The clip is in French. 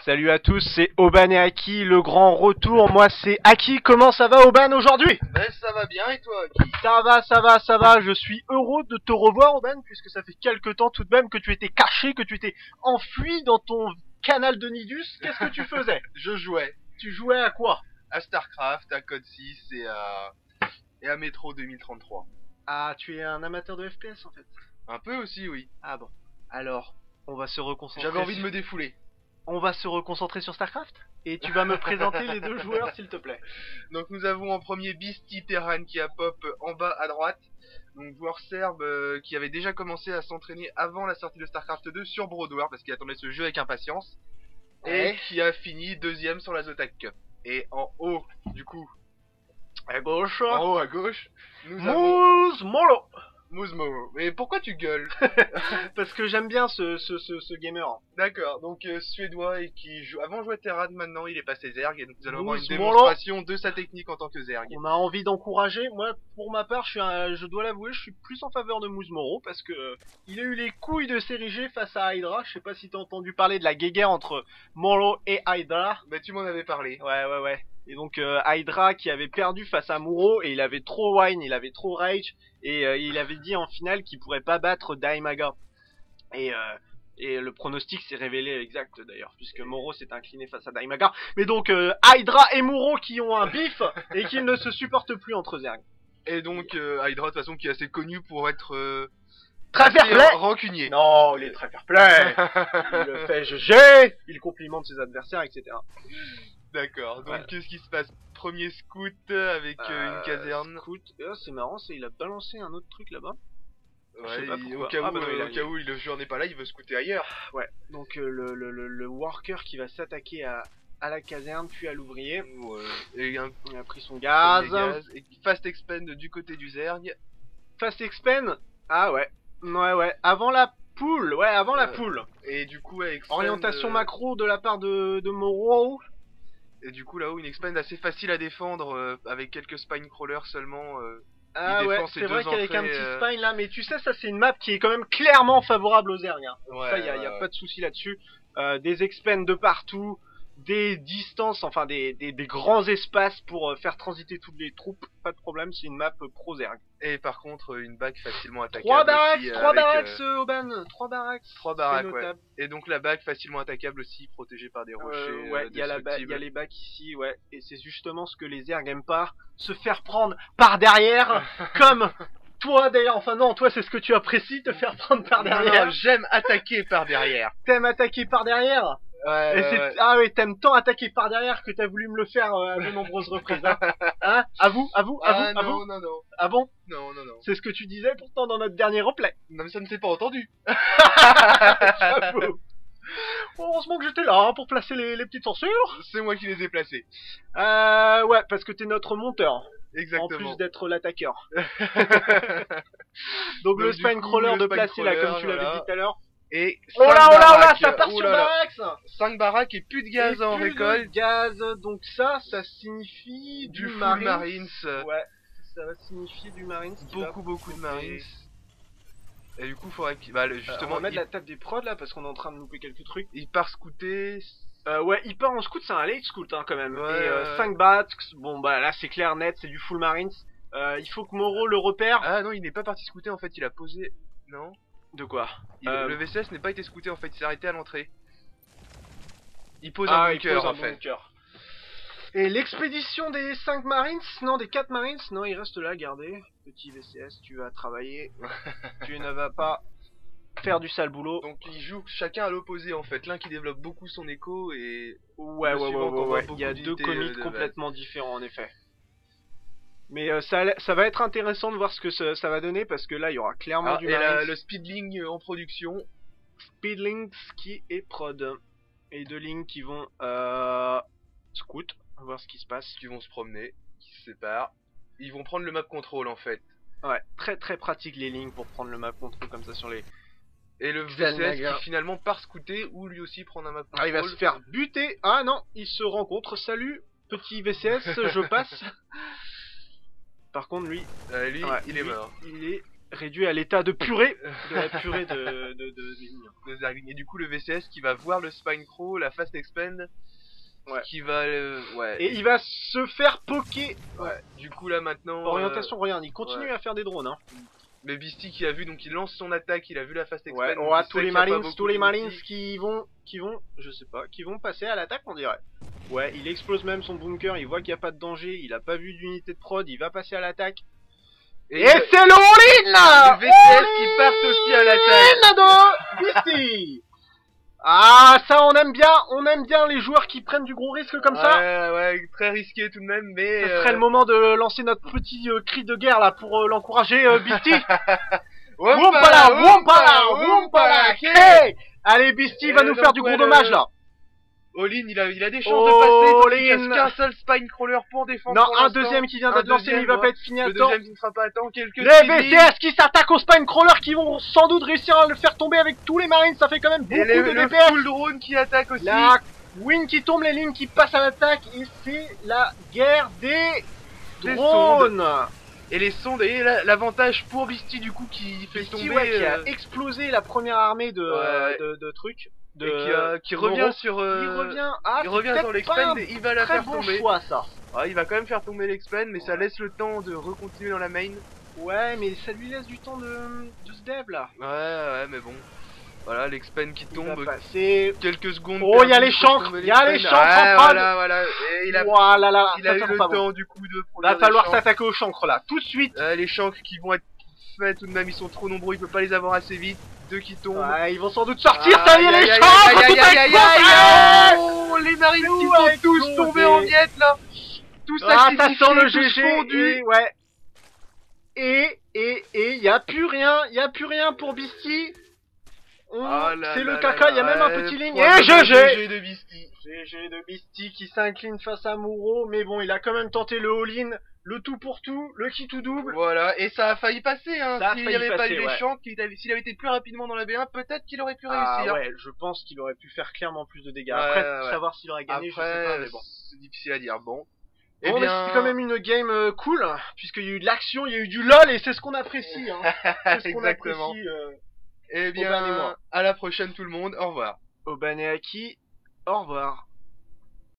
Salut à tous, c'est Aubin et Aki, le grand retour. Moi c'est Aki, comment ça va Aubin aujourd'hui? Ben ça va bien et toi Aki? Ça va, je suis heureux de te revoir Aubin, puisque ça fait quelque temps tout de même que tu étais caché, que tu étais enfui dans ton canal de Nidus. Qu'est-ce que tu faisais? Je jouais Tu jouais à quoi? à StarCraft, à Code 6 et à Metro 2033. Ah, tu es un amateur de FPS en fait. Un peu aussi, oui. Ah bon, alors on va se reconcentrer. J'avais envie de me défouler. On va se reconcentrer sur StarCraft et tu vas me présenter les deux joueurs s'il te plaît. Donc nous avons en premier Beastie Terran qui a pop en bas à droite. Donc joueur serbe qui avait déjà commencé à s'entraîner avant la sortie de StarCraft 2 sur Broadwar parce qu'il attendait ce jeu avec impatience. Et qui a fini deuxième sur la Zotac Cup. Et en haut, du coup, À gauche, en haut à gauche, nous avons Moose Molo. Mouzmo. Mais pourquoi tu gueules? Parce que j'aime bien ce gamer. D'accord, donc suédois et qui joue avant jouait Terran, maintenant il est passé Zerg et donc nous allons avoir une Mouzmo. démonstration de sa technique en tant que Zerg. On a envie d'encourager. Moi, pour ma part, je dois l'avouer, je suis plus en faveur de Moose Moro parce que il a eu les couilles de s'ériger face à Hydra. Je sais pas si t'as entendu parler de la guéguerre entre Moro et Hydra. Bah tu m'en avais parlé. Ouais. Et donc Hydra qui avait perdu face à Muro et il avait trop whine, il avait trop rage et il avait dit en finale qu'il pourrait pas battre Daimaga. Et le pronostic s'est révélé exact d'ailleurs, puisque Moro s'est incliné face à Daimaga. Mais donc Hydra et Muro qui ont un bif et qui ne se supportent plus entre Zerg. Et donc Hydra de toute façon qui est assez connu pour être Très fair play. rancunier. Non, il est très fair play. Il le fait GG, il complimente ses adversaires, etc. D'accord, donc Ouais. qu'est-ce qui se passe? Premier scout avec une caserne. Scout, c'est marrant, il a balancé un autre truc là-bas. Je sais Ouais, pas au pourquoi. cas où, Ah bah non, il a au cas où le joueur n'est pas là, il veut scouter ailleurs. Ouais, donc le worker qui va s'attaquer à la caserne puis à l'ouvrier. Ouais. Et un Il a pris son gaz. et fast expand du côté du Zerg. Fast expand. Ah ouais. Ouais. Avant la poule. Ouais, avant la poule. Et du coup, avec expand, Orientation macro de la part de Moro. Et du coup, là-haut, une expand assez facile à défendre avec quelques spine crawlers seulement. Ah il ouais, défend ses c'est vrai deux qu'avec un entrées, petit spine là, mais tu sais, ça c'est une map qui est quand même clairement favorable aux Zerg. Hein. Ouais, Ça, y a pas de souci là-dessus. Des expands de partout, des distances, enfin des grands espaces pour faire transiter toutes les troupes. Pas de problème, c'est une map pro Zerg. Et par contre, une bague facilement attaquable. 3 barracks, aussi, 3 avec, barracks, Auban, 3 barracks. 3 baraques, c'est ouais. notable. Et donc la bague facilement attaquable aussi, protégée par des rochers. Ouais, il y a destructibles. les bacs ici, ouais. Et c'est justement ce que les Zerg aiment pas, se faire prendre par derrière, comme toi d'ailleurs. Enfin non, toi c'est ce que tu apprécies, te faire prendre par derrière. Non, j'aime attaquer par derrière. T'aimes attaquer par derrière. Ouais, Et c'est... Ah oui, t'aimes tant attaquer par derrière que t'as voulu me le faire à de nombreuses reprises. Hein, hein À vous. Ah Non. non. Ah bon Non. C'est ce que tu disais pourtant dans notre dernier replay. Non, mais ça ne s'est pas entendu. J'avoue. Heureusement que j'étais là hein, pour placer les petites censures. C'est moi qui les ai placés. Ouais, parce que t'es notre monteur. Exactement. En plus d'être l'attaqueur. Donc le du spine coup, crawler le de spine placer là, comme crawler, tu l'avais voilà. dit tout à l'heure. Et Oh là, ça part sur Barracks. 5 baraques et plus de gaz Et en plus récolte. de gaz, donc ça signifie Du full Marines. Marines. Ouais, ça va signifier du Marines. Beaucoup de Marines. Et du coup, faudrait qu'il. Bah, justement, on va mettre la table des prods là parce qu'on est en train de louper quelques trucs. il part scouter. Ouais, il part en scout, c'est un late scout hein, quand même. Ouais, et 5 bats, bon bah là c'est clair net, c'est du full Marines. Il faut que Moro le repère. Ah non, il n'est pas parti scouter en fait, il a posé. Non. De quoi Le VCS n'est pas été scouté en fait, il s'est arrêté à l'entrée. Il pose un bunker en fait. Et l'expédition des 5 Marines, non des 4 Marines, non il reste là, gardez. Petit VCS, tu vas travailler. Tu ne vas pas faire du sale boulot. Donc ils jouent chacun à l'opposé en fait. L'un qui développe beaucoup son écho et. Ouais. Il y a deux commits complètement différents en effet. Mais ça va être intéressant de voir ce que ça va donner parce que là il y aura clairement du Marines. Le speedling en production. Speedlink qui est prod. Et deux lignes qui vont scout, on va voir ce qui se passe. Qui vont se promener, qui se séparent. Ils vont prendre le map control en fait. Ouais, très pratique les lignes pour prendre le map control comme ça sur les. Et le VCS qui finalement part scouter ou lui aussi prendre un map control. Ah, il va se faire buter. Ah non, ils se rencontrent. Salut, petit VCS, je passe. Par contre, lui, il est mort. Il est réduit à l'état de purée, de la purée de Zergling. Et du coup, le VCS qui va voir le Spine Crow, la Fast Expand, Ouais. qui va, ouais. Et il va se faire poker. Ouais. Du coup, là maintenant. Orientation, regarde, il continue ouais. à faire des drones. Hein. Mais Beastie qui a vu, donc il lance son attaque, il a vu la Fast Expand. Ouais, donc ouais, il tous sait les qu'il y a pas Marines, beaucoup tous les de Marines multi. qui vont, je sais pas, qui vont passer à l'attaque, on dirait. Ouais, il explose même son bunker, il voit qu'il n'y a pas de danger, il a pas vu d'unité de prod, il va passer à l'attaque. Et c'est le all-in là. Le VCS qui part aussi à l'attaque. de Beastie. Ah, ça on aime bien les joueurs qui prennent du gros risque comme ça. Ouais, très risqué tout de même, mais. Ce serait le moment de lancer notre petit cri de guerre là pour l'encourager, Beastie. Wompala, hey. Allez, Beastie va nous faire du gros dommage là. All-in, il a des chances de passer, donc il All-in. reste qu'un seul Spine Crawler pour défendre. Non, pour un l'instant. deuxième qui vient d'être lancé, mais il va pas être fini à Le temps. deuxième qui ne sera pas à temps, quelques Les VCS qui s'attaquent au Spine Crawler qui vont sans doute réussir à le faire tomber avec tous les Marines, ça fait quand même beaucoup et de le DPS. full drone qui attaque aussi. La wing qui tombe, les lignes qui passent à l'attaque, et c'est la guerre des drones. Et les sondes, et l'avantage pour Beastie du coup qui fait Beastie, tomber. ouais, qui a explosé la première armée de trucs. Et qui revient sur. Il revient, il revient sur l'expand et il va la faire bon tomber. Choix, ça. Ouais, il va quand même faire tomber l'expand, mais ça laisse le temps de recontinuer dans la main. Ouais, mais ça lui laisse du temps de se dev là. Ouais, mais bon. Voilà, l'expand qui tombe. Quelques secondes. Oh, il y a les chancres, en prod. Voilà. Et il a eu le temps du coup de. Va falloir s'attaquer aux chancres là, tout de suite. Les chancres qui vont être faits tout de même, ils sont trop nombreux, il peut pas les avoir assez vite. Deux qui tombent. Ouais, ils vont sans doute sortir, ça y est, les chancres. Oh, les marines qui sont tous tombés en miettes là. Tout ça, ça sent le GG. Ouais. Et y a plus rien pour Beastie. C'est le caca, il y a même un petit ligne. Et GG de Beastie. GG de Beastie qui s'incline face à Mouro, mais bon, il a quand même tenté le all-in, le tout pour tout, le qui tout double. Voilà, et ça a failli passer, hein. S'il n'y avait pas eu les chantres, s'il avait été plus rapidement dans la B1, peut-être qu'il aurait pu réussir. Ouais, je pense qu'il aurait pu faire clairement plus de dégâts. Après, savoir s'il aurait gagné, je sais pas, mais bon. C'est difficile à dire, bon. Mais c'était quand même une game cool, puisqu'il y a eu de l'action, il y a eu du LOL, et c'est ce qu'on apprécie, hein. C'est ce qu'on apprécie, eh bien, à la prochaine tout le monde, au revoir. Obaneaki, au revoir.